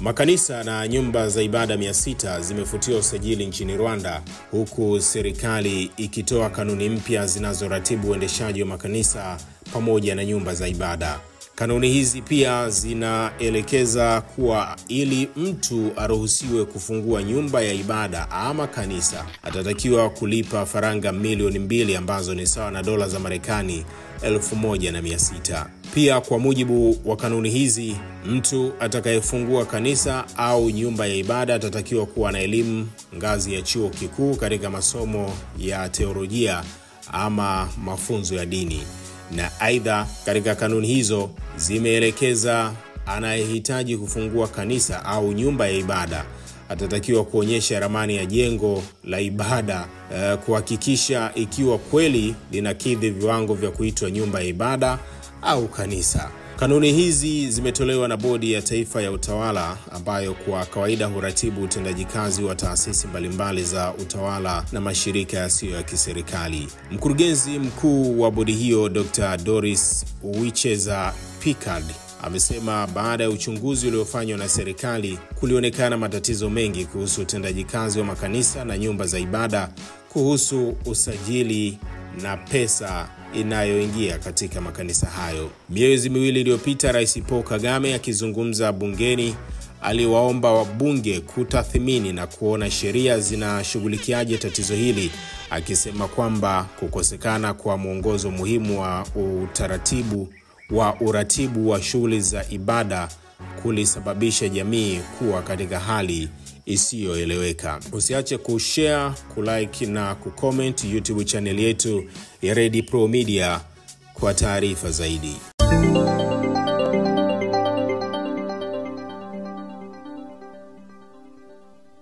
Makanisa na nyumba za ibada 600 zimefutiwa usajili nchini Rwanda, huku serikali ikitoa kanuni mpya zinazoratibu uendeshaji wa makanisa pamoja na nyumba za ibada. Kanuni hizi pia zinaelekeza kuwa ili mtu aruhusiwe kufungua nyumba ya ibada ama kanisa, atatakiwa kulipa faranga milioni 2 ambazo ni sawa na dola za Marekani 1,600. Pia kwa mujibu wa kanuni hizi, mtu atakayefungua kanisa au nyumba ya ibada atatakiwa kuwa na elimu ngazi ya chuo kikuu katika masomo ya teolojia ama mafunzo ya dini. Na aidha, katika kanuni hizo zimeelekeza anayehitaji kufungua kanisa au nyumba ya ibada atatakiwa kuonyesha ramani ya jengo la ibada kuhakikisha ikiwa kweli linakidhi viwango vya kuitwa nyumba ya ibada au kanisa. Kanuni hizi zimetolewa na Bodi ya Taifa ya Utawala, ambayo kwa kawaida huratibu utendaji kazi wa taasisi mbalimbali za utawala na mashirika yasiyo ya kiserikali. Mkurugenzi mkuu wa bodi hiyo, Dr. Doris Uwicheza-Pickard, amesema baada ya uchunguzi uliofanywa na serikali kulionekana matatizo mengi kuhusu utendaji kazi wa makanisa na nyumba za ibada, kuhusu usajili na pesa inayoingia katika makanisa hayo. Miezi miwili iliyopita, Rais Paul Kagame akizungumza bungeni aliwaomba wabunge kutathmini na kuona sheria zinashughulikiaje tatizo hili, akisema kwamba kukosekana kwa mwongozo muhimu wa uratibu wa shughuli za ibada kulisababisha jamii kuwa katika hali isiyoeleweka. Usiache kushare, kulike na kucomment YouTube channel yetu ya Red Pro Media kwa taarifa zaidi.